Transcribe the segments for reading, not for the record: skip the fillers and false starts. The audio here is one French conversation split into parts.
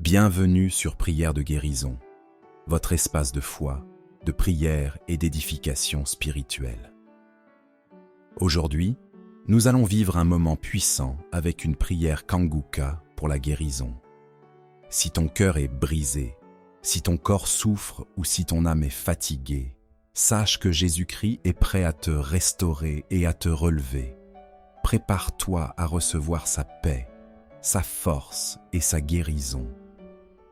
Bienvenue sur Prière de guérison, votre espace de foi, de prière et d'édification spirituelle. Aujourd'hui, nous allons vivre un moment puissant avec une prière Kanguka pour la guérison. Si ton cœur est brisé, si ton corps souffre ou si ton âme est fatiguée, sache que Jésus-Christ est prêt à te restaurer et à te relever. Prépare-toi à recevoir sa paix, sa force et sa guérison.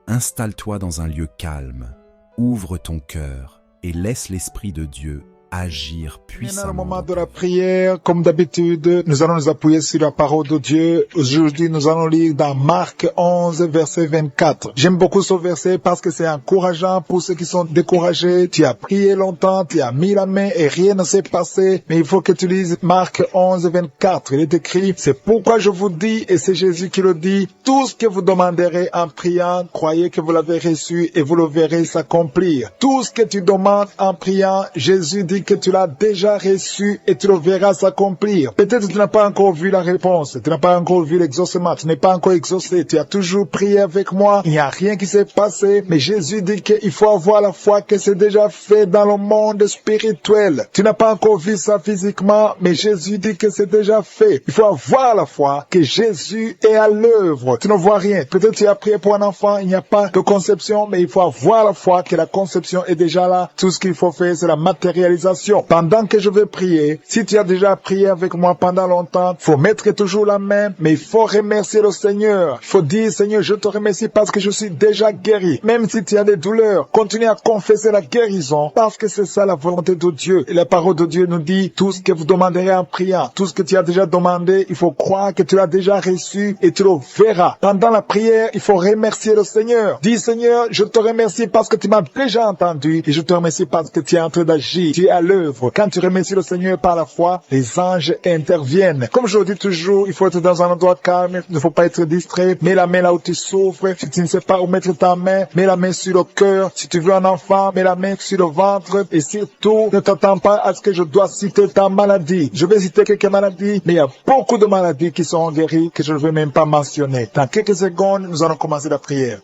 Installe-toi dans un lieu calme, ouvre ton cœur et laisse l'Esprit de Dieu agir puissamment. Dans le moment de la prière, comme d'habitude, nous allons nous appuyer sur la parole de Dieu. Aujourd'hui, nous allons lire dans Marc 11, verset 24. J'aime beaucoup ce verset parce que c'est encourageant pour ceux qui sont découragés. Tu as prié longtemps, tu as mis la main et rien ne s'est passé. Mais il faut que tu lises Marc 11, 24. Il est écrit, c'est pourquoi je vous dis, et c'est Jésus qui le dit, tout ce que vous demanderez en priant, croyez que vous l'avez reçu et vous le verrez s'accomplir. Tout ce que tu demandes en priant, Jésus dit que tu l'as déjà reçu et tu le verras s'accomplir. Peut-être tu n'as pas encore vu la réponse, tu n'as pas encore vu l'exaucement, tu n'es pas encore exaucé, tu as toujours prié avec moi, il n'y a rien qui s'est passé, mais Jésus dit qu'il faut avoir la foi que c'est déjà fait dans le monde spirituel. Tu n'as pas encore vu ça physiquement, mais Jésus dit que c'est déjà fait. Il faut avoir la foi que Jésus est à l'œuvre. Tu ne vois rien. Peut-être tu as prié pour un enfant, il n'y a pas de conception, mais il faut avoir la foi que la conception est déjà là. Tout ce qu'il faut faire, c'est la matérialisation. Pendant que je vais prier, si tu as déjà prié avec moi pendant longtemps, faut mettre toujours la main, mais il faut remercier le Seigneur. Il faut dire, Seigneur, je te remercie parce que je suis déjà guéri. Même si tu as des douleurs, continue à confesser la guérison parce que c'est ça la volonté de Dieu. Et la parole de Dieu nous dit, tout ce que vous demanderez en priant, tout ce que tu as déjà demandé, il faut croire que tu l'as déjà reçu et tu le verras. Pendant la prière, il faut remercier le Seigneur. Dis, Seigneur, je te remercie parce que tu m'as déjà entendu et je te remercie parce que tu es en train d'agir. Tu es à l'œuvre. Quand tu remercies le Seigneur par la foi, les anges interviennent. Comme je le dis toujours, il faut être dans un endroit calme, il ne faut pas être distrait. Mets la main là où tu souffres. Si tu ne sais pas où mettre ta main, mets la main sur le cœur. Si tu veux un enfant, mets la main sur le ventre. Et surtout, ne t'attends pas à ce que je dois citer ta maladie. Je vais citer quelques maladies, mais il y a beaucoup de maladies qui sont guéries que je ne vais même pas mentionner. Dans quelques secondes, nous allons commencer la prière.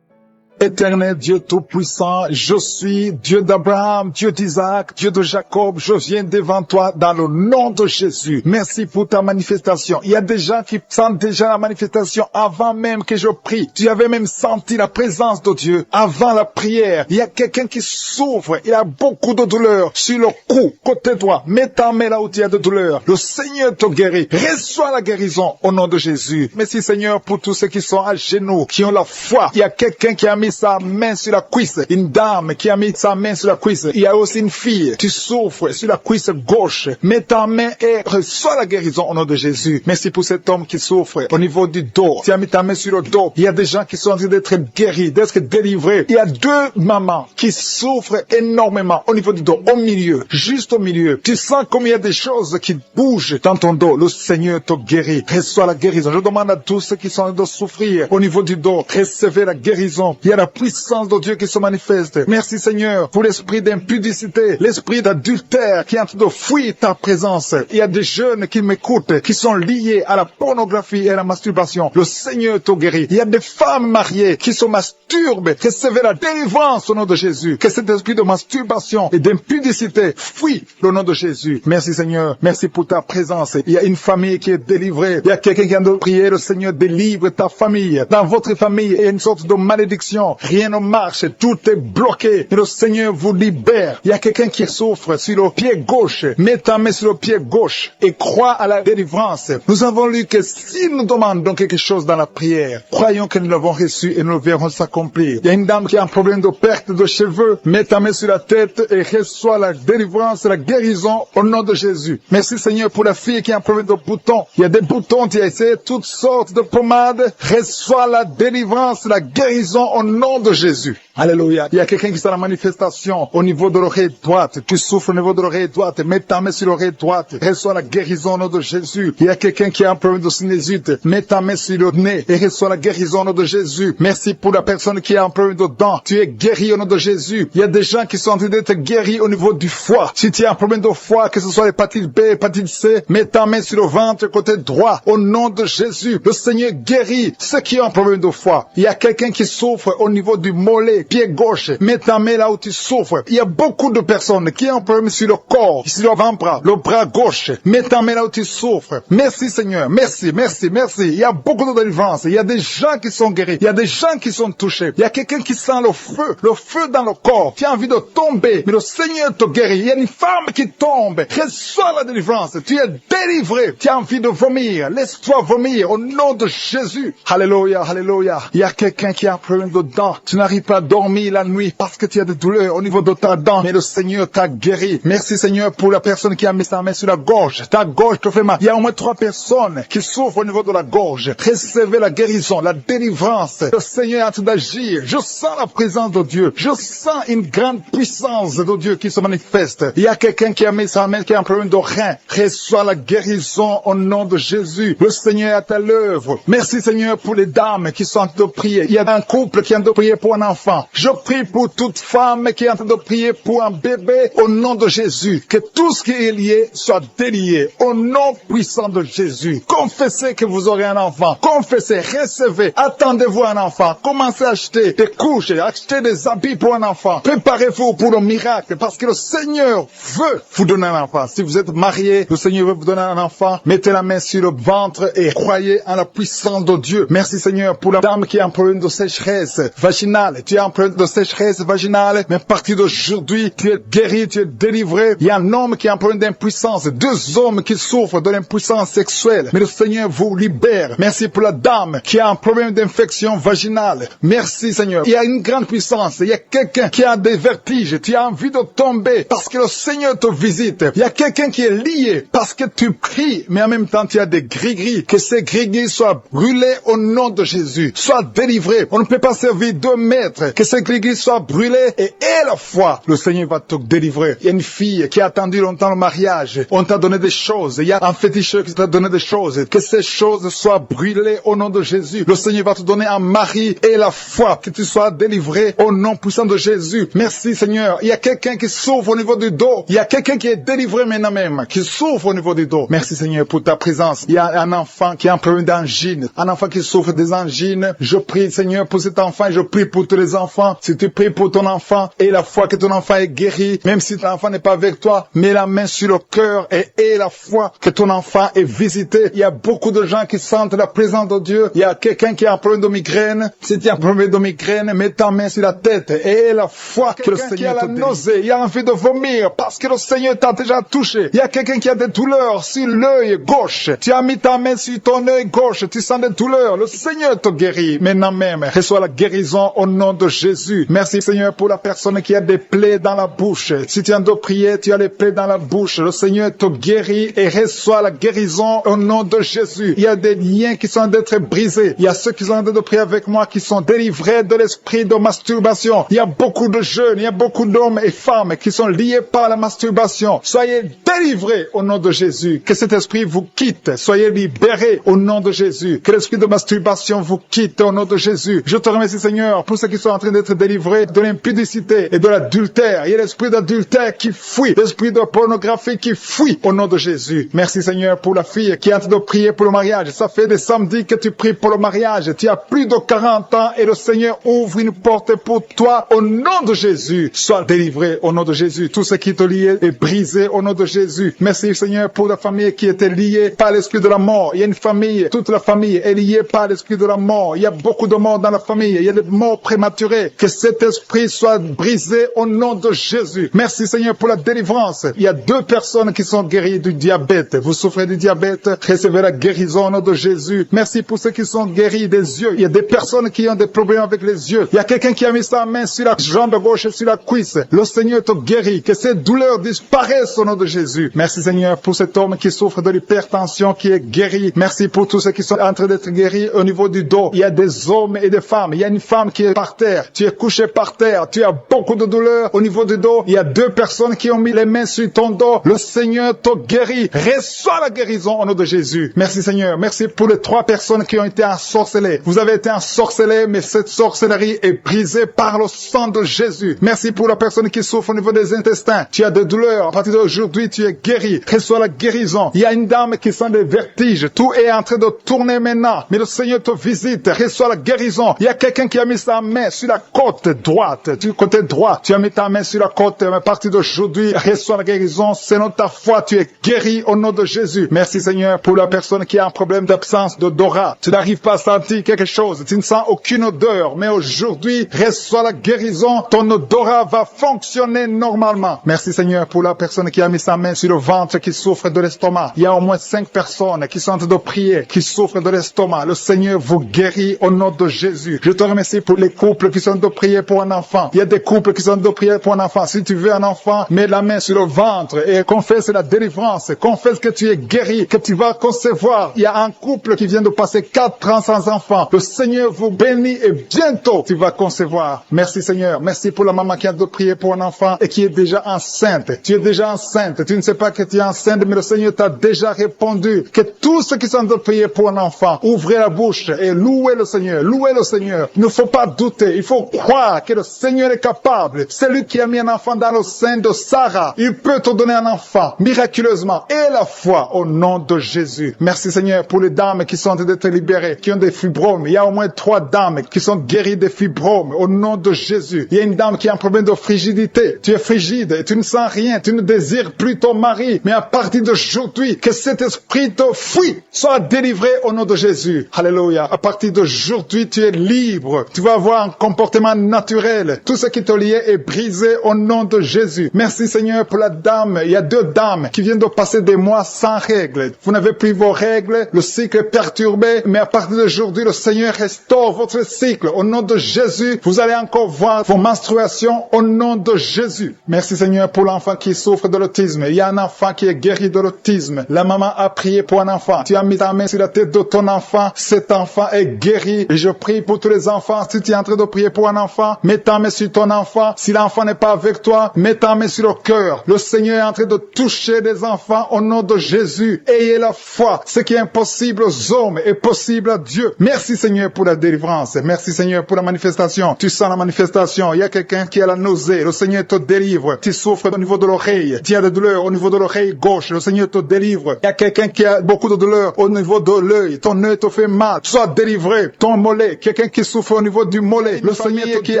Éternel Dieu Tout-Puissant, je suis Dieu d'Abraham, Dieu d'Isaac, Dieu de Jacob, je viens devant toi dans le nom de Jésus. Merci pour ta manifestation. Il y a des gens qui sentent déjà la manifestation avant même que je prie. Tu avais même senti la présence de Dieu avant la prière. Il y a quelqu'un qui souffre, il a beaucoup de douleur sur le cou, côté droit. Mets ta main là où tu as de douleur. Le Seigneur te guérit. Reçois la guérison au nom de Jésus. Merci Seigneur pour tous ceux qui sont à genoux, qui ont la foi. Il y a quelqu'un qui a mis sa main sur la cuisse, une dame qui a mis sa main sur la cuisse. Il y a aussi une fille, tu souffres sur la cuisse gauche. Mets ta main et reçois la guérison au nom de Jésus. Merci pour cet homme qui souffre au niveau du dos. Tu as mis ta main sur le dos. Il y a des gens qui sont en train d'être guéris, d'être délivrés. Il y a deux mamans qui souffrent énormément au niveau du dos, au milieu, juste au milieu. Tu sens comme il y a des choses qui bougent dans ton dos. Le Seigneur te guérit. Reçois la guérison. Je demande à tous ceux qui sont en train de souffrir au niveau du dos, recevez la guérison. Il y a la puissance de Dieu qui se manifeste. Merci Seigneur pour l'esprit d'impudicité, l'esprit d'adultère qui est en train de fuir ta présence. Il y a des jeunes qui m'écoutent, qui sont liés à la pornographie et à la masturbation. Le Seigneur te guérit. Il y a des femmes mariées qui se masturbent. Recevez la délivrance au nom de Jésus. Que cet esprit de masturbation et d'impudicité fuit au nom de Jésus. Merci Seigneur. Merci pour ta présence. Il y a une famille qui est délivrée. Il y a quelqu'un qui vient de prier. Le Seigneur délivre ta famille. Dans votre famille, il y a une sorte de malédiction. Rien ne marche, tout est bloqué. Et le Seigneur vous libère. Il y a quelqu'un qui souffre sur le pied gauche. Mets ta main sur le pied gauche et crois à la délivrance. Nous avons lu que si nous demandons quelque chose dans la prière, croyons que nous l'avons reçu et nous le verrons s'accomplir. Il y a une dame qui a un problème de perte de cheveux. Mets ta main sur la tête et reçois la délivrance, la guérison au nom de Jésus. Merci Seigneur pour la fille qui a un problème de boutons. Il y a des boutons, tu as essayé toutes sortes de pommades. Reçois la délivrance, la guérison au nom nom de Jésus. Alléluia. Il y a quelqu'un qui est dans la manifestation au niveau de l'oreille droite. Tu souffres au niveau de l'oreille droite. Mets ta main sur l'oreille droite. Reçois la guérison au nom de Jésus. Il y a quelqu'un qui a un problème de sinusite. Mets ta main sur le nez et reçois la guérison au nom de Jésus. Merci pour la personne qui a un problème de dents. Tu es guéri au nom de Jésus. Il y a des gens qui sont en train d'être guéris au niveau du foie. Si tu as un problème de foie, que ce soit l'hépatite B, l'hépatite C, mets ta main sur le ventre côté droit. Au nom de Jésus, le Seigneur guérit ceux qui ont un problème de foie. Il y a quelqu'un qui souffre au niveau du mollet, pied gauche. Mets ta main là où tu souffres. Il y a beaucoup de personnes qui ont un problème sur le corps, sur le avant-bras, le bras gauche. Mets ta main là où tu souffres. Merci Seigneur. Merci, merci, merci. Il y a beaucoup de délivrance. Il y a des gens qui sont guéris. Il y a des gens qui sont touchés. Il y a quelqu'un qui sent le feu dans le corps. Tu as envie de tomber, mais le Seigneur te guérit. Il y a une femme qui tombe. Reçois la délivrance. Tu es délivré. Tu as envie de vomir. Laisse-toi vomir au nom de Jésus. Alléluia, alléluia. Il y a quelqu'un qui a un problème de dents. Tu n'arrives pas à dormir la nuit parce que tu as des douleurs au niveau de ta dent, mais le Seigneur t'a guéri. Merci Seigneur pour la personne qui a mis sa main sur la gorge. Ta gorge te fait mal. Il y a au moins 3 personnes qui souffrent au niveau de la gorge. Recevez la guérison, la délivrance. Le Seigneur est en train d'agir. Je sens la présence de Dieu. Je sens une grande puissance de Dieu qui se manifeste. Il y a quelqu'un qui a mis sa main qui a un problème de rein. Reçois la guérison au nom de Jésus. Le Seigneur est à l'œuvre. Merci Seigneur pour les dames qui sont en train de prier. Il y a un couple qui est en train de prier pour un enfant. Je prie pour toute femme qui est en train de prier pour un bébé au nom de Jésus. Que tout ce qui est lié soit délié au nom puissant de Jésus. Confessez que vous aurez un enfant. Confessez, recevez. Attendez-vous un enfant. Commencez à acheter des couches, acheter des habits pour un enfant. Préparez-vous pour le miracle parce que le Seigneur veut vous donner un enfant. Si vous êtes marié, le Seigneur veut vous donner un enfant. Mettez la main sur le ventre et croyez en la puissance de Dieu. Merci Seigneur pour la dame qui a un problème de sécheresse vaginale. Tu as un problème de sécheresse vaginale, mais à partir d'aujourd'hui, tu es guéri, tu es délivré. Il y a un homme qui a un problème d'impuissance. 2 hommes qui souffrent de l'impuissance sexuelle. Mais le Seigneur vous libère. Merci pour la dame qui a un problème d'infection vaginale. Merci Seigneur. Il y a une grande puissance. Il y a quelqu'un qui a des vertiges. Tu as envie de tomber parce que le Seigneur te visite. Il y a quelqu'un qui est lié parce que tu pries, mais en même temps tu as des gris-gris. Que ces gris-gris soient brûlés au nom de Jésus. Sois délivré. On ne peut pas servir 2 maîtres. Que ces gris-gris soient brûlés et à la fois, le Seigneur va te délivrer. Il y a une fille qui a attendu longtemps le mariage. On t'a donné des choses. Il y a un féticheur qui t'a donné des choses. Que ces choses soient brûlées au nom de Jésus. Le Seigneur va te donner un mari et la foi. Que tu sois délivré au nom puissant de Jésus. Merci Seigneur. Il y a quelqu'un qui souffre au niveau du dos. Il y a quelqu'un qui est délivré maintenant même, qui souffre au niveau du dos. Merci Seigneur pour ta présence. Il y a un enfant qui a un problème d'angine. Un enfant qui souffre des angines. Je prie Seigneur pour cet enfant. Je prie pour tous les enfants. Si tu pries pour ton enfant et la foi que ton enfant est guéri, même si ton enfant n'est pas avec toi, mets la main sur le cœur et la foi que ton enfant est visité. Il y a beaucoup de gens qui sentent la présence de Dieu. Il y a quelqu'un qui a un problème de migraine. Si tu as un problème de migraine, mets ta main sur la tête et la foi que le Seigneur te délivre. Il y a envie de vomir parce que le Seigneur t'a déjà touché. Il y a quelqu'un qui a des douleurs sur l'œil gauche. Tu as mis ta main sur ton œil gauche. Tu sens des douleurs. Le Seigneur te guérit. Maintenant même, reçois la guérison au nom de Jésus. Merci Seigneur pour la personne qui a des plaies dans la bouche. Si tu es en train de prier, tu as les plaies dans la bouche. Le Seigneur te guérit et reçoit la guérison au nom de Jésus. Il y a des liens qui sont en train d'être brisés. Il y a ceux qui sont en train de prier avec moi qui sont délivrés de l'esprit de masturbation. Il y a beaucoup de jeunes, il y a beaucoup d'hommes et femmes qui sont liés par la masturbation. Soyez délivrés au nom de Jésus. Que cet esprit vous quitte. Soyez libérés au nom de Jésus. Que l'esprit de masturbation vous quitte au nom de Jésus. Je te remercie Seigneur pour ceux qui sont en train d'être délivrés de l'impudicité et de l'adultère. Il y a l'esprit d'adultère qui fuit. L'esprit de pornographie qui fuit au nom de Jésus. Merci Seigneur pour la fille qui est en train de prier pour le mariage. Ça fait des samedis que tu pries pour le mariage. Tu as plus de 40 ans et le Seigneur ouvre une porte pour toi au nom de Jésus. Sois délivré au nom de Jésus. Tout ce qui te liait est brisé au nom de Jésus. Merci Seigneur pour la famille qui était liée par l'esprit de la mort. Il y a une famille, toute la famille est liée par l'esprit de la mort. Il y a beaucoup de morts dans la famille. Il y a des morts prématurées. Que cet esprit soit brisé au nom de Jésus. Merci Seigneur pour la délivrance. Il y a 2 personnes qui sont guéries du diabète. Vous souffrez du diabète, recevez la guérison au nom de Jésus. Merci pour ceux qui sont guéris des yeux. Il y a des personnes qui ont des problèmes avec les yeux. Il y a quelqu'un qui a mis sa main sur la jambe gauche et sur la cuisse. Le Seigneur te guérit. Que ces douleurs disparaissent au nom de Jésus. Merci Seigneur pour cet homme qui souffre de l'hypertension qui est guéri. Merci pour tous ceux qui sont en train d'être guéris au niveau du dos. Il y a des hommes et des femmes. Il y a une femme qui est par terre. Tu es couché par terre. Tu as beaucoup de douleur au niveau du dos. Il y a 2 personnes qui ont mis les mains sur ton dos. Le Seigneur te guérit. Reçois la guérison au nom de Jésus. Merci Seigneur. Merci pour les 3 personnes qui ont été ensorcelées. Vous avez été ensorcelés, mais cette sorcellerie est brisée par le sang de Jésus. Merci pour la personne qui souffre au niveau des intestins. Tu as des douleurs. À partir d'aujourd'hui, tu es guéri. Reçois la guérison. Il y a une dame qui sent des vertiges. Tout est en train de tourner maintenant. Mais le Seigneur te visite. Reçois la guérison. Il y a quelqu'un qui a mis sa main sur la côte droite. Du côté droit, tu as mis ta main sur la côte. Mais à partir d'aujourd'hui, reçois la guérison. Selon ta foi, tu es guéri au nom de Jésus. Merci Seigneur pour la personne qui a un problème d'absence d'odorat. Tu n'arrives pas à sentir quelque chose. Tu ne sens aucune odeur. Mais aujourd'hui, reçois la guérison. Ton odorat va fonctionner normalement. Merci Seigneur pour la personne qui a mis sa main sur le ventre qui souffre de l'estomac. Il y a au moins 5 personnes qui sont en train de prier, qui souffrent de l'estomac. Le Seigneur vous guérit au nom de Jésus. Je te remercie pour les couples qui sont en train de prier pour un enfant. Il y a des couples qui sont en train de prier pour un enfant. Si tu veux un enfant, mets la main sur le ventre et confesse la délivrance. Confesse que tu es guéri, que tu vas concevoir. Il y a un couple qui vient de passer 4 ans sans enfant. Le Seigneur vous bénit et bientôt tu vas concevoir. Merci Seigneur. Merci pour la maman qui a de prier pour un enfant et qui est déjà enceinte. Tu es déjà enceinte. Tu ne sais pas que tu es enceinte, mais le Seigneur t'a déjà répondu. Que tous ceux qui sont de prier pour un enfant, ouvrez la bouche et louez le Seigneur. Louez le Seigneur. Il ne faut pas douter. Il faut croire que le Seigneur est capable. C'est lui qui a mis un enfant dans le sein de Sarah. Il peut te donner un enfant miraculeusement. Et la foi au nom de Jésus. Merci Seigneur pour les dames qui sont en train d'être libérées, qui ont des fibromes. Il y a au moins 3 dames qui sont guéries des fibromes au nom de Jésus. Il y a une dame qui a un problème de frigidité. Tu es frigide et tu ne sens rien. Tu ne désires plus ton mari. Mais à partir d'aujourd'hui, que cet esprit te fuit, soit délivré au nom de Jésus. Alléluia. À partir d'aujourd'hui, tu es libre. Tu vas avoir un comportement naturel. Tout ce qui te liait est brisé au nom de Jésus. Merci Seigneur pour la dame. Il y a 2 dames qui viennent de passer des mois sans règles. Vous n'avez plus vos règles. Le cycle est perturbé. Mais à partir d'aujourd'hui, le Seigneur restaure votre cycle. Au nom de Jésus, vous allez encore voir vos menstruations au nom de Jésus. Merci Seigneur pour l'enfant qui souffre de l'autisme. Il y a un enfant qui est guéri de l'autisme. La maman a prié pour un enfant. Tu as mis ta main sur la tête de ton enfant. Cet enfant est guéri. Et je prie pour tous les enfants. Si tu es en train de prier pour un enfant, mets ta main sur ton enfant. Si l'enfant n'est pas avec toi, mets ta main sur le cœur. Le Seigneur est en train de toucher des enfants au nom de Jésus. Ayez la foi. Ce qui est impossible aux hommes est possible à Dieu. Merci Seigneur pour la délivrance. Merci Seigneur pour la manifestation. Tu sens la manifestation. Il y a quelqu'un qui a la nausée. Le Seigneur te délivre. Tu souffres au niveau de l'oreille. Tu as des douleurs au niveau de l'oreille gauche. Le Seigneur te délivre. Il y a quelqu'un qui a beaucoup de douleurs au niveau de l'œil. Ton œil te fait mal. Sois délivré. Ton mollet. Quelqu'un qui souffre au niveau du mollet. Le Seigneur qui est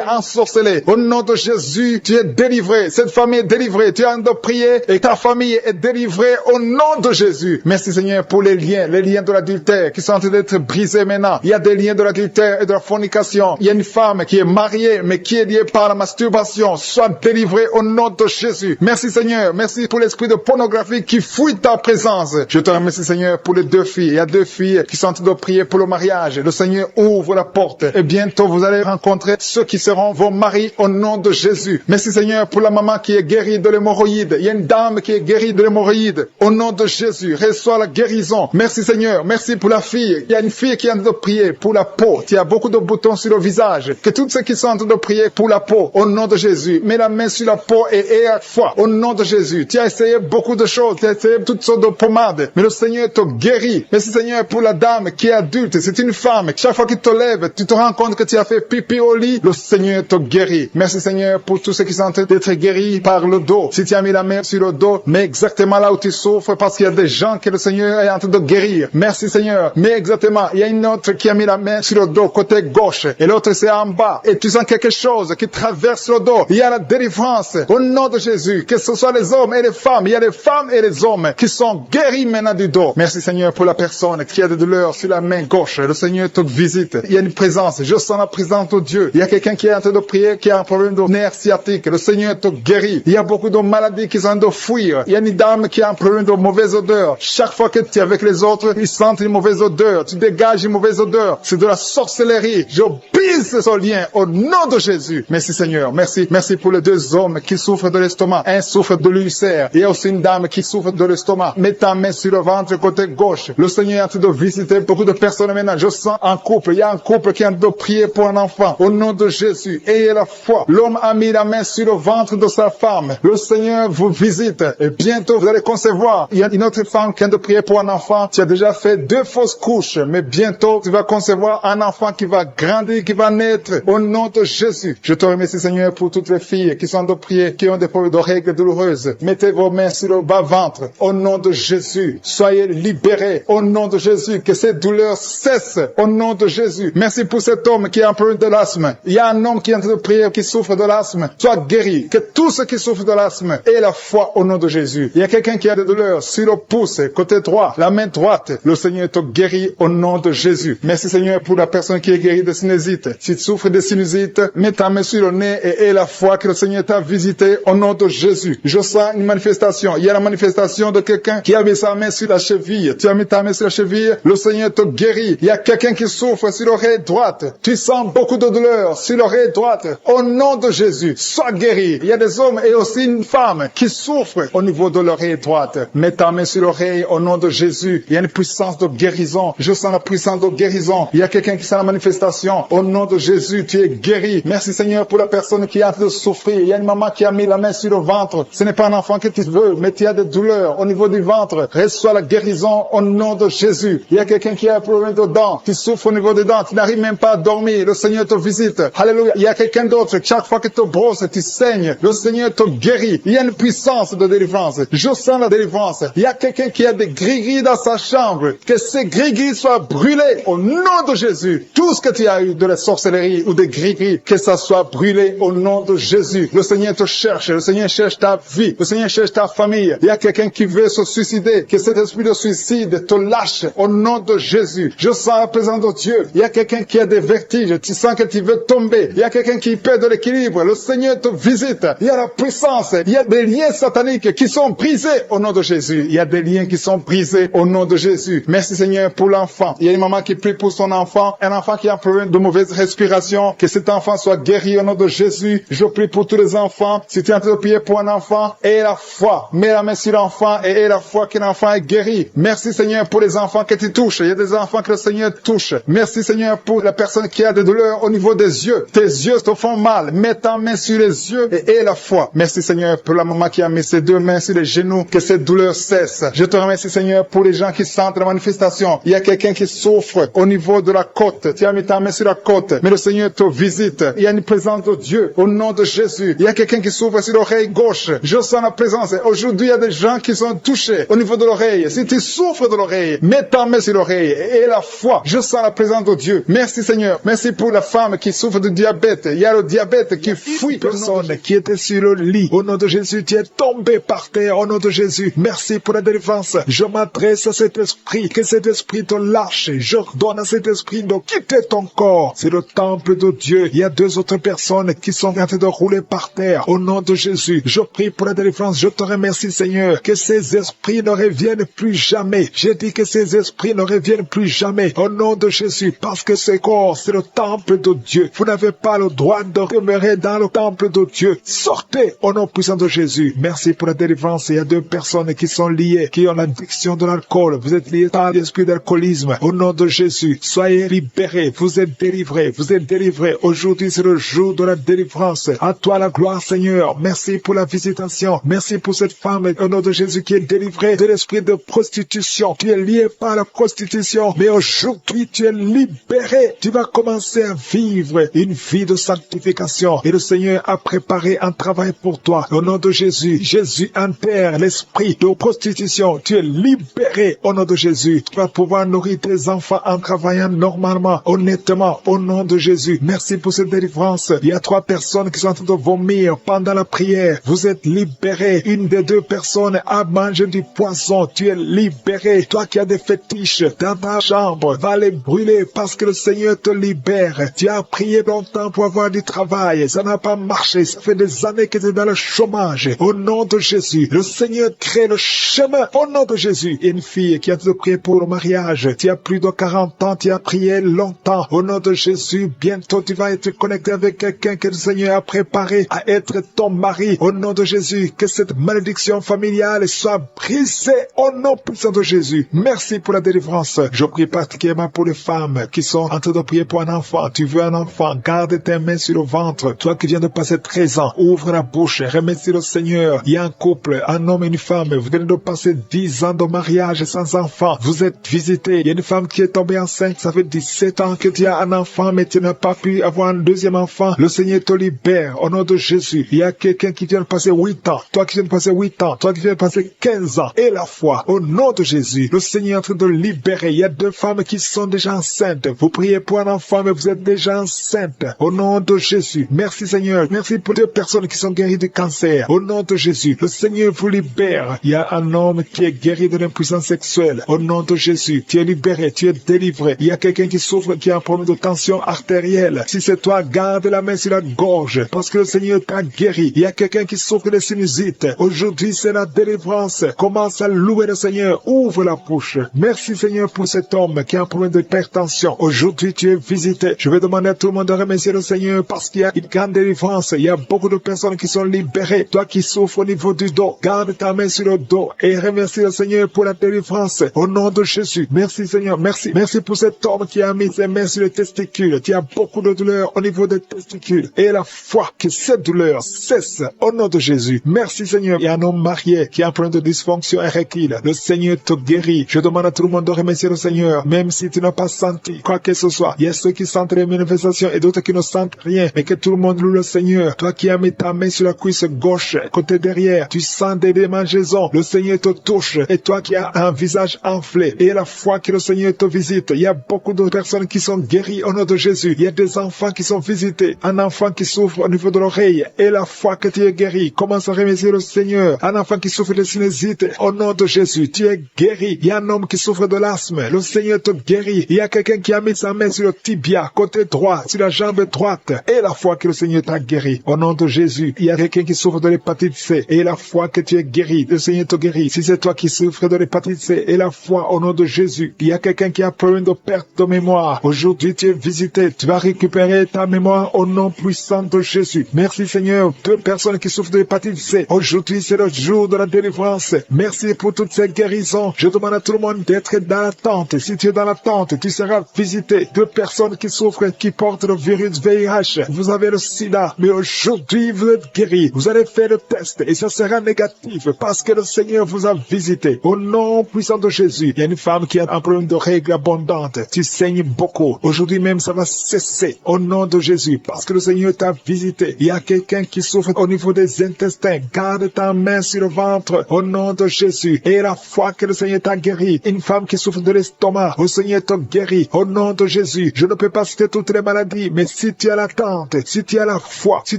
ensorcelé. Au nom de Jésus, tu es délivré. Cette famille est délivrée. Tu es en train de prier et ta famille est délivrée au nom de Jésus. Merci Seigneur pour les liens de l'adultère qui sont en train d'être brisés maintenant. Il y a des liens de l'adultère et de la fornication. Il y a une femme qui est mariée mais qui est liée par la masturbation. Sois délivrée au nom de Jésus. Merci Seigneur. Merci pour l'esprit de pornographie qui fuit ta présence. Je te remercie Seigneur pour les 2 filles. Il y a 2 filles qui sont en train de prier pour le mariage. Le Seigneur ouvre la porte et bientôt vous allez rencontrer ceux qui seront vos maris au nom de Jésus. Merci Seigneur pour la maman qui est guérie de l'hémorroïde. Il y a une dame qui est guérie de l'hémorroïde. Au nom de Jésus, reçois la guérison. Merci Seigneur. Merci pour la fille. Il y a une fille qui est en train de prier pour la peau. Il y a beaucoup de boutons sur le visage. Que tous ceux qui sont en train de prier pour la peau, au nom de Jésus, mets la main sur la peau et aie la foi. Au nom de Jésus. Tu as essayé beaucoup de choses. Tu as essayé toutes sortes de pommades. Mais le Seigneur te guérit. Merci Seigneur pour la dame qui est adulte. C'est une femme. Chaque fois qu'il te lève, tu te rends compte que tu as fait pipi au lit. Le Seigneur te guérit. Merci Seigneur pour tous ceux qui sont en train d'être guéris par le dos. Si tu as mis la main sur le dos, mets exactement là où tu souffres parce qu'il y a des gens que le Seigneur est en train de guérir. Merci Seigneur. Mais exactement, il y a une autre qui a mis la main sur le dos côté gauche et l'autre c'est en bas. Et tu sens quelque chose qui traverse le dos. Il y a la délivrance au nom de Jésus. Que ce soit les hommes et les femmes. Il y a les femmes et les hommes qui sont guéris maintenant du dos. Merci Seigneur pour la personne qui a des douleurs sur la main gauche. Le Seigneur te visite. Il y a une présence. Je sens la présence de Dieu. Il y a quelqu'un qui est en train de prier, qui a un problème de nerf sciatique. Le Seigneur te guérit. Il y a beaucoup de maladies qui sont en train de fuir. Il y a une dame qui a un problème de mauvaise odeur. Chaque fois que tu es avec les autres, ils sentent une mauvaise odeur. Tu dégages une mauvaise odeur. C'est de la sorcellerie. Je brise ce lien au nom de Jésus. Merci Seigneur. Merci. Merci pour les 2 hommes qui souffrent de l'estomac. Un souffre de l'ulcère. Il y a aussi une dame qui souffre de l'estomac. Mets ta main sur le ventre côté gauche. Le Seigneur est en train de visiter beaucoup de personnes maintenant. Je sens un couple. Il y a un couple qui est en train de prier prier pour un enfant. Au nom de Jésus, ayez la foi. L'homme a mis la main sur le ventre de sa femme. Le Seigneur vous visite et bientôt vous allez concevoir. Il y a une autre femme qui vient de prier pour un enfant. Tu as déjà fait 2 fausses couches, mais bientôt tu vas concevoir un enfant qui va grandir, qui va naître. Au nom de Jésus, je te remercie Seigneur pour toutes les filles qui sont de prier, qui ont des problèmes de règles douloureuses. Mettez vos mains sur le bas-ventre. Au nom de Jésus, soyez libérés. Au nom de Jésus, que ces douleurs cessent. Au nom de Jésus, merci pour cet homme qui a un problème de l'asthme. Il y a un homme qui est en train de prier, qui souffre de l'asthme. Sois guéri. Que tous ceux qui souffrent de l'asthme aient la foi au nom de Jésus. Il y a quelqu'un qui a des douleurs sur le pouce, côté droit, la main droite. Le Seigneur te guérit au nom de Jésus. Merci Seigneur pour la personne qui est guérie de sinusite. Si tu souffres de sinusite, mets ta main sur le nez et aie la foi que le Seigneur t'a visité au nom de Jésus. Je sens une manifestation. Il y a la manifestation de quelqu'un qui a mis sa main sur la cheville. Tu as mis ta main sur la cheville, le Seigneur te guérit. Il y a quelqu'un qui souffre sur l'oreille droite. Tu sens beaucoup de douleur sur l'oreille droite. Au nom de Jésus, sois guéri. Il y a des hommes et aussi une femme qui souffrent au niveau de l'oreille droite. Mets ta main sur l'oreille au nom de Jésus. Il y a une puissance de guérison. Je sens la puissance de guérison. Il y a quelqu'un qui sent la manifestation. Au nom de Jésus, tu es guéri. Merci Seigneur pour la personne qui a de souffrir. Il y a une maman qui a mis la main sur le ventre. Ce n'est pas un enfant que tu veux, mais tu as des douleurs au niveau du ventre. Reçois la guérison au nom de Jésus. Il y a quelqu'un qui a un problème de dents. Tu souffres au niveau des dents. Tu n'arrives même pas à dormir. Le Seigneur te visite. Alléluia. Il y a quelqu'un d'autre. Chaque fois que tu te brosses, tu saignes. Le Seigneur te guérit. Il y a une puissance de délivrance. Je sens la délivrance. Il y a quelqu'un qui a des gris-gris dans sa chambre. Que ces gris-gris soient brûlés au nom de Jésus. Tout ce que tu as eu de la sorcellerie ou des gris-gris, que ça soit brûlé au nom de Jésus. Le Seigneur te cherche. Le Seigneur cherche ta vie. Le Seigneur cherche ta famille. Il y a quelqu'un qui veut se suicider. Que cet esprit de suicide te lâche au nom de Jésus. Je sens la présence de Dieu. Il y a quelqu'un qui a des vertiges. Tu sens que tu veux tomber. Il y a quelqu'un qui perd de l'équilibre. Le Seigneur te visite. Il y a la puissance. Il y a des liens sataniques qui sont brisés au nom de Jésus. Il y a des liens qui sont brisés au nom de Jésus. Merci Seigneur pour l'enfant. Il y a une maman qui prie pour son enfant. Un enfant qui a un problème de mauvaise respiration. Que cet enfant soit guéri au nom de Jésus. Je prie pour tous les enfants. Si tu es en train de prier pour un enfant, aie la foi. Mets la main sur l'enfant et aie la foi que l'enfant est guéri. Merci Seigneur pour les enfants que tu touches. Il y a des enfants que le Seigneur touche. Merci Seigneur pour la personne qui a des douleurs au niveau des yeux. Tes yeux te font mal. Mets ta main sur les yeux et aie la foi. Merci Seigneur pour la maman qui a mis ses 2 mains sur les genoux. Que cette douleur cesse. Je te remercie Seigneur pour les gens qui sentent la manifestation. Il y a quelqu'un qui souffre au niveau de la côte. Tu as mis ta main sur la côte. Mais le Seigneur te visite. Il y a une présence de Dieu au nom de Jésus. Il y a quelqu'un qui souffre sur l'oreille gauche. Je sens la présence. Aujourd'hui, il y a des gens qui sont touchés au niveau de l'oreille. Si tu souffres de l'oreille, mets ta main sur l'oreille et la foi. Je sens la présence de Dieu. Merci Seigneur. Merci pour la femme qui souffre de diabète. Il y a le diabète qui fuit. Personne qui était sur le lit. Au nom de Jésus, tu es tombé par terre. Au nom de Jésus, merci pour la délivrance. Je m'adresse à cet esprit. Que cet esprit te lâche. J'ordonne à cet esprit de quitter ton corps. C'est le temple de Dieu. Il y a 2 autres personnes qui sont en train de rouler par terre. Au nom de Jésus, je prie pour la délivrance. Je te remercie Seigneur. Que ces esprits ne reviennent plus jamais. J'ai dit que ces esprits ne reviennent plus jamais. Au nom de Jésus, parce que ce corps, c'est le temple de Dieu. Vous n'avez pas le droit de demeurer dans le temple de Dieu. Sortez au nom puissant de Jésus. Merci pour la délivrance. Il y a 2 personnes qui sont liées, qui ont l'addiction de l'alcool. Vous êtes liés par l'esprit d'alcoolisme. Au nom de Jésus, soyez libérés. Vous êtes délivrés. Vous êtes délivrés. Aujourd'hui, c'est le jour de la délivrance. À toi la gloire, Seigneur. Merci pour la visitation. Merci pour cette femme, au nom de Jésus, qui est délivrée de l'esprit de prostitution. Tu es lié par la prostitution, mais aujourd'hui, tu es libéré. Tu vas commencer à vivre une vie de sanctification. Et le Seigneur a préparé un travail pour toi. Au nom de Jésus, Jésus enterre l'esprit de prostitution. Tu es libéré au nom de Jésus. Tu vas pouvoir nourrir tes enfants en travaillant normalement, honnêtement, au nom de Jésus. Merci pour cette délivrance. Il y a 3 personnes qui sont en train de vomir pendant la prière. Vous êtes libérés. Une des 2 personnes a mangé du poisson. Tu es libéré. Toi qui as des fétiches dans ta chambre, va les brûler parce que le Seigneur te libère. Tu as prié longtemps pour avoir du travail. Ça n'a pas marché. Ça fait des années que tu es dans le chômage. Au nom de Jésus, le Seigneur crée le chemin. Au nom de Jésus, une fille qui a de prier pour le mariage. Tu as plus de 40 ans. Tu as prié longtemps. Au nom de Jésus, bientôt tu vas être connecté avec quelqu'un que le Seigneur a préparé à être ton mari. Au nom de Jésus, que cette malédiction familiale soit brisée au nom puissant de Jésus. Merci pour la délivrance. Je prie particulièrement pour les femmes qui sont en train de prier pour pour un enfant, tu veux un enfant, garde tes mains sur le ventre. Toi qui viens de passer 13 ans, ouvre la bouche, remercie le Seigneur. Il y a un couple, un homme et une femme, vous venez de passer 10 ans de mariage sans enfant. Vous êtes visité. Il y a une femme qui est tombée enceinte, ça fait 17 ans que tu as un enfant, mais tu n'as pas pu avoir un deuxième enfant. Le Seigneur te libère au nom de Jésus. Il y a quelqu'un qui vient de passer 8 ans, toi qui viens de passer 8 ans, toi qui viens de passer 15 ans. Et la foi, au nom de Jésus, le Seigneur est en train de libérer. Il y a 2 femmes qui sont déjà enceintes. Vous priez pour un enfant, mais vous êtes déjà enceinte. Au nom de Jésus. Merci Seigneur. Merci pour 2 personnes qui sont guéries du cancer. Au nom de Jésus. Le Seigneur vous libère. Il y a un homme qui est guéri de l'impuissance sexuelle. Au nom de Jésus. Tu es libéré. Tu es délivré. Il y a quelqu'un qui souffre, qui a un problème de tension artérielle. Si c'est toi, garde la main sur la gorge. Parce que le Seigneur t'a guéri. Il y a quelqu'un qui souffre de sinusite. Aujourd'hui, c'est la délivrance. Commence à louer le Seigneur. Ouvre la bouche. Merci Seigneur pour cet homme qui a un problème d'hypertension. Aujourd'hui, tu es visité. Je vais demander à tout le monde de remercier le Seigneur parce qu'il y a une grande délivrance. Il y a beaucoup de personnes qui sont libérées. Toi qui souffres au niveau du dos, garde ta main sur le dos et remercie le Seigneur pour la délivrance. Au nom de Jésus. Merci Seigneur. Merci. Merci pour cet homme qui a mis ses mains sur les testicules. Tu as beaucoup de douleur au niveau des testicules. Et la foi que cette douleur cesse au nom de Jésus. Merci Seigneur. Il y a un homme marié qui a un problème de dysfonction érectile. Le Seigneur te guérit. Je demande à tout le monde de remercier le Seigneur, même si tu n'as pas senti quoi que ce soit. Il y a ceux qui sentent les manifestations et d'autres qui ne sentent rien, mais que tout le monde loue le Seigneur. Toi qui as mis ta main sur la cuisse gauche, côté derrière, tu sens des démangeaisons. Le Seigneur te touche. Et toi qui as un visage enflé, et la foi que le Seigneur te visite. Il y a beaucoup de personnes qui sont guéries au nom de Jésus. Il y a des enfants qui sont visités. Un enfant qui souffre au niveau de l'oreille, et la foi que tu es guéri. Commence à remercier le Seigneur. Un enfant qui souffre de sinusite, au nom de Jésus, tu es guéri. Il y a un homme qui souffre de l'asthme. Le Seigneur te guérit. Il y a quelqu'un qui a mis sa main sur le tibia, côté droit, sur la jambe droite. Et la foi que le Seigneur t'a guéri. Au nom de Jésus. Il y a quelqu'un qui souffre de l'hépatite C. Et la foi que tu es guéri. Le Seigneur te guérit. Si c'est toi qui souffres de l'hépatite C, et la foi au nom de Jésus. Il y a quelqu'un qui a problème de perte de mémoire. Aujourd'hui, tu es visité. Tu vas récupérer ta mémoire au nom puissant de Jésus. Merci Seigneur. 2 personnes qui souffrent de l'hépatite C. Aujourd'hui, c'est le jour de la délivrance. Merci pour toutes ces guérisons. Je demande à tout le monde d'être dans la tente. Si tu es dans la tente, tu seras visité. 2 personnes qui souffrent, qui portent le virus VIH. Vous avez le sida, mais aujourd'hui vous êtes guéris. Vous allez faire le test et ça sera négatif parce que le Seigneur vous a visité. Au nom puissant de Jésus, il y a une femme qui a un problème de règles abondantes. Tu saignes beaucoup. Aujourd'hui même, ça va cesser au nom de Jésus parce que le Seigneur t'a visité. Il y a quelqu'un qui souffre au niveau des intestins. Garde ta main sur le ventre au nom de Jésus. Et la foi que le Seigneur t'a guéri. Une femme qui souffre de l'estomac, le Seigneur te guérit au nom de Jésus. Je ne peux pas citer toutes les maladies, mais si tu as l'attente, si tu as la foi, si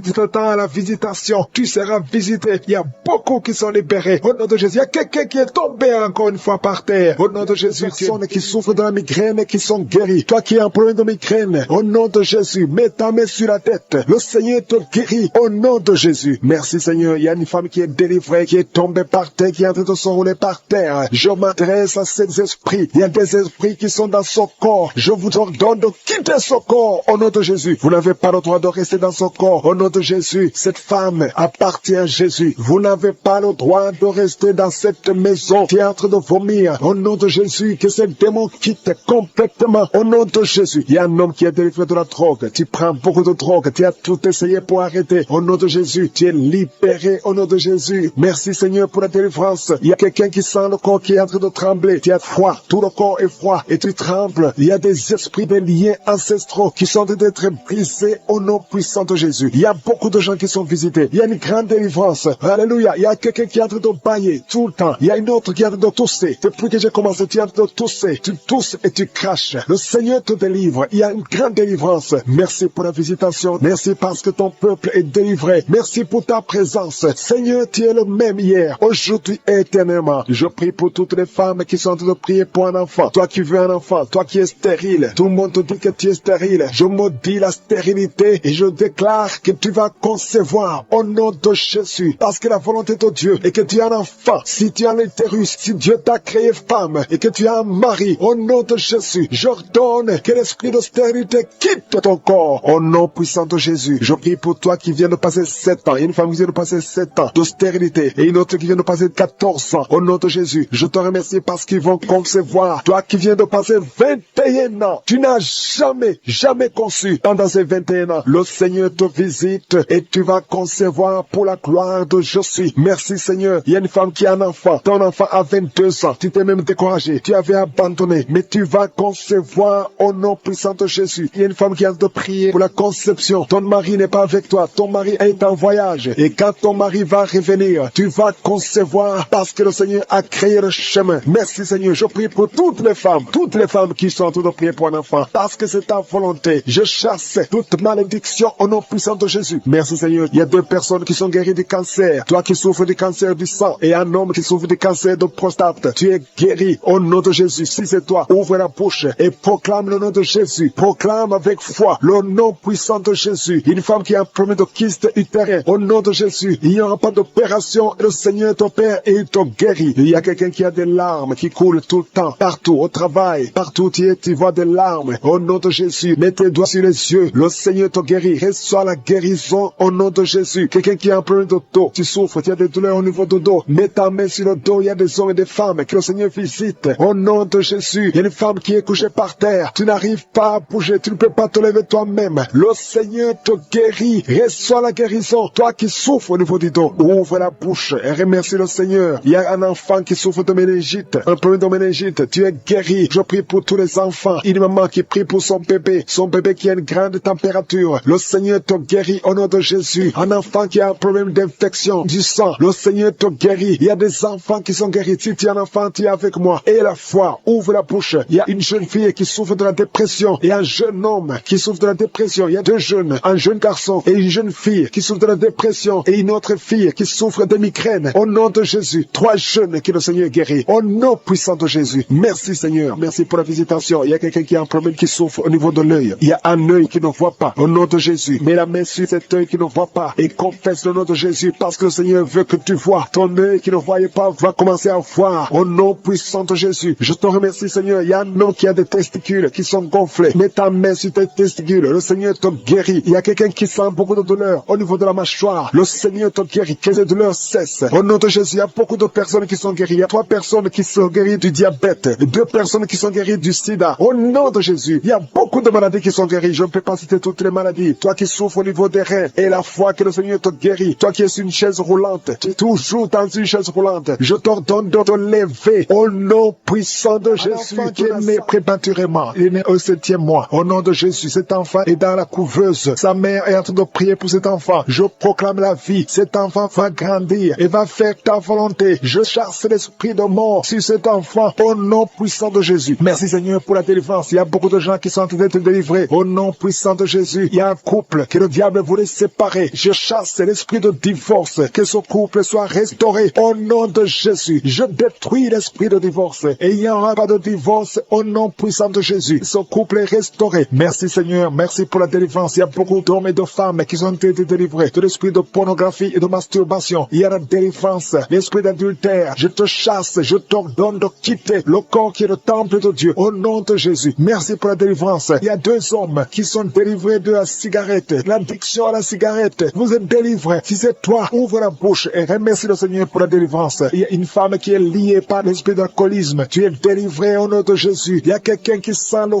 tu t'attends à la visitation, tu seras visité. Il y a beaucoup qui sont libérés au nom de Jésus. Il y a quelqu'un qui est tombé encore une fois par terre au nom de Jésus. Personnes qui souffrent de la migraine et qui sont guéries. Toi qui as un problème de migraine, au nom de Jésus, mets ta main sur la tête. Le Seigneur te guérit au nom de Jésus. Merci Seigneur. Il y a une femme qui est délivrée, qui est tombée par terre, qui est en train de s'enrouler par terre. Je m'adresse à ces esprits. Il y a des esprits qui sont dans son corps. Je vous ordonne de quitter son corps au nom de Jésus. Vous n'avez pas le droit de rester dans son corps au nom de Jésus. Cette femme appartient à Jésus. Vous n'avez pas le droit de rester dans cette maison qui est en train de vomir au nom de Jésus. Que ce démon quitte complètement au nom de Jésus. Il y a un homme qui est délivré de la drogue. Tu prends beaucoup de drogue. Tu as tout essayé pour arrêter au nom de Jésus. Tu es libéré au nom de Jésus. Merci Seigneur pour la délivrance. Il y a quelqu'un qui sent le corps qui est en train de trembler. Tu as froid. Tout le corps est froid et tu trembles. Il y a des esprits, des liens ancestraux qui sont en train d'être brisés au nom puissant de Jésus. Il y a beaucoup de gens qui sont visités. Il y a une grande délivrance. Alléluia. Il y a quelqu'un qui est en train de bailler tout le temps. Il y a une autre qui est en train de tousser. Depuis que j'ai commencé, tu es en train de tousser. Tu tousses et tu craches. Le Seigneur te délivre. Il y a une grande délivrance. Merci pour la visitation. Merci parce que ton peuple est délivré. Merci pour ta présence. Seigneur, tu es le même hier, aujourd'hui et éternellement. Je prie pour toutes les femmes qui sont en train de prier pour un enfant. Toi qui veux un enfant, toi qui es stérile. Tout le monde te dit que tu es stérile. Je maudis la stérilité et je déclare que tu vas concevoir au nom de Jésus. Parce que la volonté de Dieu est que tu as un enfant. Si tu as l'utérus, si Dieu t'a créé femme et que tu as un mari, au nom de Jésus, j'ordonne que l'esprit de stérilité quitte ton corps. Au nom puissant de Jésus, je prie pour toi qui viens de passer 7 ans. Il y a une femme qui vient de passer 7 ans de stérilité et une autre qui vient de passer 14 ans. Au nom de Jésus, je te remercie parce qu'ils vont concevoir. Toi qui viens de passer 21 ans, tu n'as jamais conçu. Pendant ces 21 ans, le Seigneur te visite et tu vas concevoir pour la gloire de je suis. Merci Seigneur. Il y a une femme qui a un enfant. Ton enfant a 22 ans. Tu t'es même découragé. Tu avais abandonné. Mais tu vas concevoir au nom puissant de Jésus. Il y a une femme qui a de prier pour la conception. Ton mari n'est pas avec toi. Ton mari est en voyage. Et quand ton mari va revenir, tu vas concevoir parce que le Seigneur a créé le chemin. Merci Seigneur. Je prie pour toutes les femmes qui sont en train de prier pour un enfant. Parce que c'est ta volonté. Je chasse toute malédiction au nom puissant de Jésus. Merci Seigneur. Il y a 2 personnes qui sont guéries du cancer. Toi qui souffres du cancer du sang et un homme qui souffre du cancer de prostate. Tu es guéri au nom de Jésus. Si c'est toi, ouvre la bouche et proclame le nom de Jésus. Proclame avec foi le nom puissant de Jésus. Une femme qui a un problème de kyste utérin. Au nom de Jésus, il n'y aura pas d'opération. Le Seigneur ton Père et il te guérit. Il y a quelqu'un qui a des larmes qui coulent tout le temps. Partout, au travail, partout où tu es, tu vois des larmes. Au nom de Jésus, mets tes doigts sur les yeux. Le Seigneur te guérit. Reçois la guérison au nom de Jésus. Quelqu'un qui a un problème de dos, tu souffres, tu as des douleurs au niveau du dos. Mets ta main sur le dos. Il y a des hommes et des femmes que le Seigneur visite. Au nom de Jésus, il y a une femme qui est couchée par terre. Tu n'arrives pas à bouger. Tu ne peux pas te lever toi-même. Le Seigneur te guérit. Reçois la guérison. Toi qui souffres au niveau du dos, ouvre la bouche et remercie le Seigneur. Il y a un enfant qui souffre de méningite, un problème de méningite. Tu es guéri. Je prie pour tous les enfants. Une maman qui prie pour son bébé qui a une grande température. Le Seigneur te guérit au nom de Jésus. Un enfant qui a un problème d'infection du sang. Le Seigneur te guérit. Il y a des enfants qui sont guéris. Si tu es un enfant, tu es avec moi. Et la foi, ouvre la bouche. Il y a une jeune fille qui souffre de la dépression et un jeune homme qui souffre de la dépression. Il y a 2 jeunes, un jeune garçon et une jeune fille qui souffre de la dépression et une autre fille qui souffre de migraine. Au nom de Jésus, 3 jeunes que le Seigneur guérit. Au nom puissant de Jésus. Merci Seigneur. Merci pour la visitation. Il y a quelqu'un qui a un problème qui souffre au niveau de l'œil. Il y a un œil qui ne voit pas. Au nom de Jésus, mets la main sur cet œil qui ne voit pas et confesse le nom de Jésus parce que le Seigneur veut que tu vois. Ton œil qui ne voyait pas va commencer à voir. Au nom puissant de Jésus. Je te remercie Seigneur. Il y a un homme qui a des testicules qui sont gonflés. Mets ta main sur tes testicules. Le Seigneur te guérit. Il y a quelqu'un qui sent beaucoup de douleur au niveau de la mâchoire. Le Seigneur te guérit. Que ces douleurs cessent. Au nom de Jésus, il y a beaucoup de personnes qui sont guéries. Il y a 3 personnes qui sont guéries du diabète. 2 personnes qui sont guéries du sida. Au nom de Jésus, il y a beaucoup de maladies qui sont guéries. Je ne peux pas citer toutes les maladies. Toi qui souffres au niveau des reins et la foi que le Seigneur te guérit. Toi qui es sur une chaise roulante. Tu es toujours dans une chaise roulante. Je t'ordonne de te lever. Au nom puissant de Jésus qui est né prématurément. Il est né au 7e mois. Au nom de Jésus, cet enfant est dans la couveuse. Sa mère est en train de prier pour cet enfant. Je proclame la vie. Cet enfant va grandir et va faire ta volonté. Je chasse l'esprit de mort sur cet enfant au nom puissant de Jésus. Merci Seigneur pour la délivrance. Il y a beaucoup de gens qui sont en train d'être délivrés au nom puissant de Jésus. Il y a un couple que le diable voulait séparer. Je chasse l'esprit de divorce. Que ce couple soit restauré au nom de Jésus. Je détruis l'esprit de divorce et il n'y aura pas de divorce au nom puissant de Jésus. Ce couple est restauré. Merci Seigneur. Merci pour la délivrance. Il y a beaucoup d'hommes et de femmes qui ont été délivrés de l'esprit de pornographie et de masturbation. Il y a la délivrance. L'esprit d'adultère. Je te chasse. Je t'ordonne de quitter le corps qui est le temple de Dieu au nom de Jésus. Merci pour la délivrance. Il y a 2 hommes qui sont délivrés de la cigarette. L'addiction à la cigarette. Vous êtes délivrés. Si c'est toi, ouvre la bouche et remercie le Seigneur pour la délivrance. Il y a une femme qui est liée par l'esprit d'alcoolisme. Tu es délivré au nom de Jésus. Il y a quelqu'un qui sent le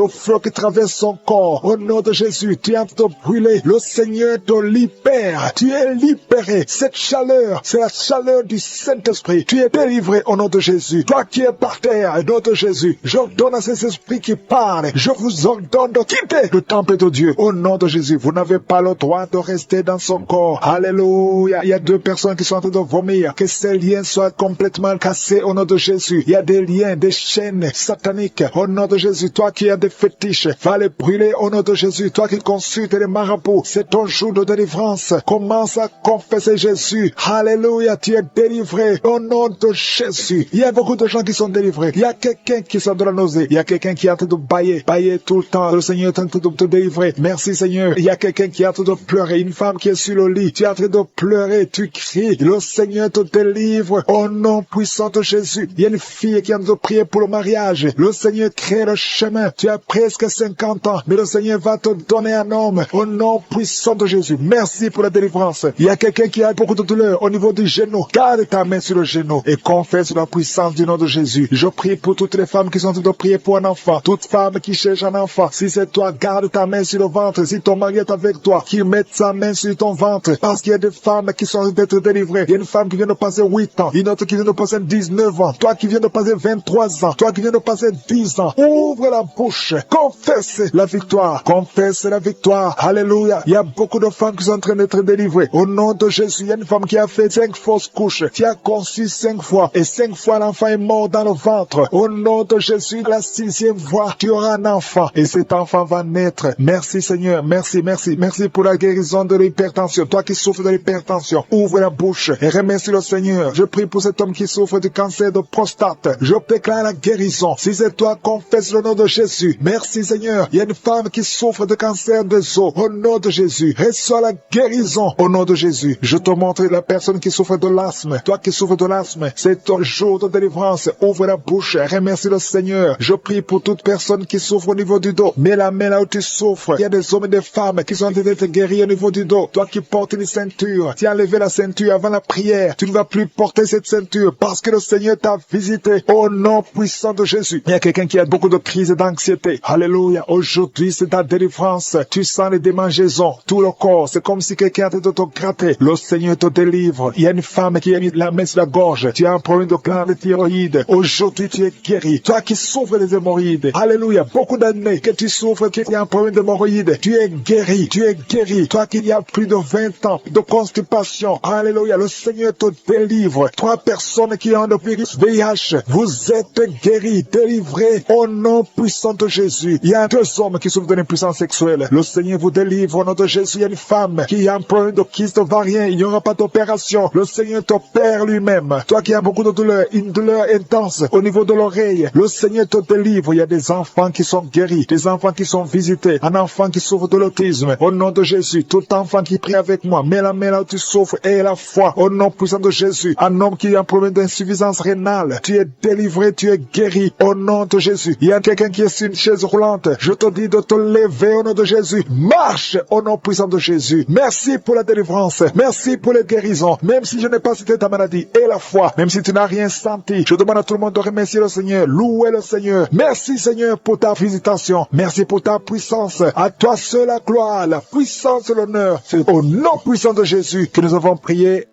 feu qui traverse son corps. Au nom de Jésus, tu es en train de brûler. Le Seigneur te libère. Tu es libéré. Cette chaleur, c'est la chaleur du Saint-Esprit. Tu es délivré au nom de Jésus. Toi qui es par terre, au nom de Jésus, j'ordonne à ces esprits qui parlent. Je vous ordonne de quitter le temple de Dieu. Au nom de Jésus, vous n'avez pas le droit de rester dans son corps. Alléluia. Il y a 2 personnes qui sont en train de vomir. Que ces liens soient complètement cassés au nom de Jésus. Il y a des liens, des chaînes sataniques. Au nom de Jésus, toi qui as des fétiches, va les brûler au nom de Jésus. Toi qui consultes les marabouts, c'est ton jour de délivrance. Commence à confesser Jésus. Alléluia, tu es délivré au nom de Jésus. Il y a beaucoup de gens qui sont délivrés. Il y a quelqu'un qui sort de la nausée. Il y a quelqu'un qui est en train de bailler tout le temps. Le Seigneur est en train de te délivrer. Merci Seigneur. Il y a quelqu'un qui est en train de pleurer. Une femme qui est sur le lit. Tu es en train de pleurer. Tu cries. Le Seigneur te délivre au nom puissant de Jésus. Il y a une fille qui est en train de prier pour le mariage. Le Seigneur crée le chemin. Tu as presque 50 ans. Mais le Seigneur va te donner un homme au nom puissant de Jésus. Merci pour la délivrance. Il y a quelqu'un qui a beaucoup de douleur au niveau du genou. Garde ta main sur le genou et confesse la puissance du nom de Jésus. Je prie pour toutes les femmes qui sont en train de prier pour un enfant. Toute femme qui cherche un enfant, si c'est toi, garde ta main sur le ventre. Si ton mari est avec toi, qu'il mette sa main sur ton ventre. Parce qu'il y a des femmes qui sont d'être délivrées. Il y a une femme qui vient de passer 8 ans, une autre qui vient de passer 19 ans, toi qui viens de passer 23 ans, toi qui viens de passer 10 ans. Ouvre la bouche, confesse la victoire, confesse la victoire. Alléluia. Il y a beaucoup de femmes qui sont en train d'être délivrées. Au nom de Jésus, il y a une femme qui a fait 5 fausses couches, qui a conçu 5 fois, et 5 fois l'enfant est mort dans le ventre. Au nom de Jésus, la 6e fois, tu auras un enfant, et cet enfant va naître. Merci Seigneur, merci, merci, merci pour la guérison de l'hypertension. Toi qui souffres de l'hypertension, ouvre la bouche et remercie le Seigneur. Je prie pour cet homme qui souffre du cancer de prostate. Je déclare la guérison. Si c'est toi, confesse le nom de Jésus. Merci Seigneur. Il y a une femme qui souffre de cancer des os. Au nom de Jésus, reçois la guérison. Au nom de Jésus, je te montre la personne qui souffre de l'asthme. Toi qui souffres de l'asthme, c'est ton jour de délivrance. Ouvre la bouche, remercie le Seigneur. Je prie pour toute personne qui souffre au niveau du dos. Mets la main là où tu souffres. Il y a des hommes et des femmes qui sont en train d'être guéris au niveau du dos. Toi qui portes une ceinture, tu as enlevé la ceinture avant la prière. Tu ne vas plus porter cette ceinture parce que le Seigneur t'a visité. Au nom puissant de Jésus. Il y a quelqu'un qui a beaucoup de crises d'anxiété. Alléluia. Aujourd'hui, c'est ta délivrance. Tu sens les démangeaisons. Tout le corps, c'est comme si quelqu'un était de te gratter. Le Seigneur te délivre. Il y a une femme qui a mis la main sur la gorge. Tu as un problème de glande thyroïde. Aujourd'hui, tu es guéri. Toi qui souffres des hémorroïdes. Alléluia. Beaucoup d'années que tu souffres, qu'il y a un problème d'hémorroïdes. Tu es guéri. Tu es guéri. Toi qui y a plus de 20 ans de constipation. Alléluia. Le Seigneur te délivre. 3 personnes qui ont le virus VIH. Vous êtes guéris, délivrés au nom puissant de Jésus. Il y a 2 hommes qui souffrent de l'impuissance sexuelle. Le Seigneur vous délivre au nom de Jésus. Il y a une femme qui a un problème de kyste ovarien. Il n'y aura pas d'opération. Le Seigneur t'opère lui-même. Toi qui as beaucoup de douleur, une douleur intense au niveau de l'oreille. Le Seigneur te délivre. Il y a des enfants qui sont guéris, des enfants qui sont visités, un enfant qui souffre de l'autisme. Au nom de Jésus, tout enfant qui prie avec moi, mets la main là où tu souffres et la foi. Au nom puissant de Jésus, un homme qui a un problème d'insuffisance rénale, tu es délivré, tu es guéri. Au nom de Jésus, il y a quelqu'un qui est sur une chaise roulante. Je te dis de te lever au nom de Jésus. Marche au nom puissant de Jésus. Merci pour la délivrance. Merci pour les guérisons. Même si je n'ai pas cité ta maladie et la foi, même si tu n'as rien senti, je demande à tout le monde de remercier le Seigneur, louer le Seigneur. Merci Seigneur pour ta visitation. Merci pour ta puissance. À toi seul la gloire, la puissance et l'honneur. C'est au nom puissant de Jésus que nous avons prié.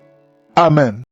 Amen.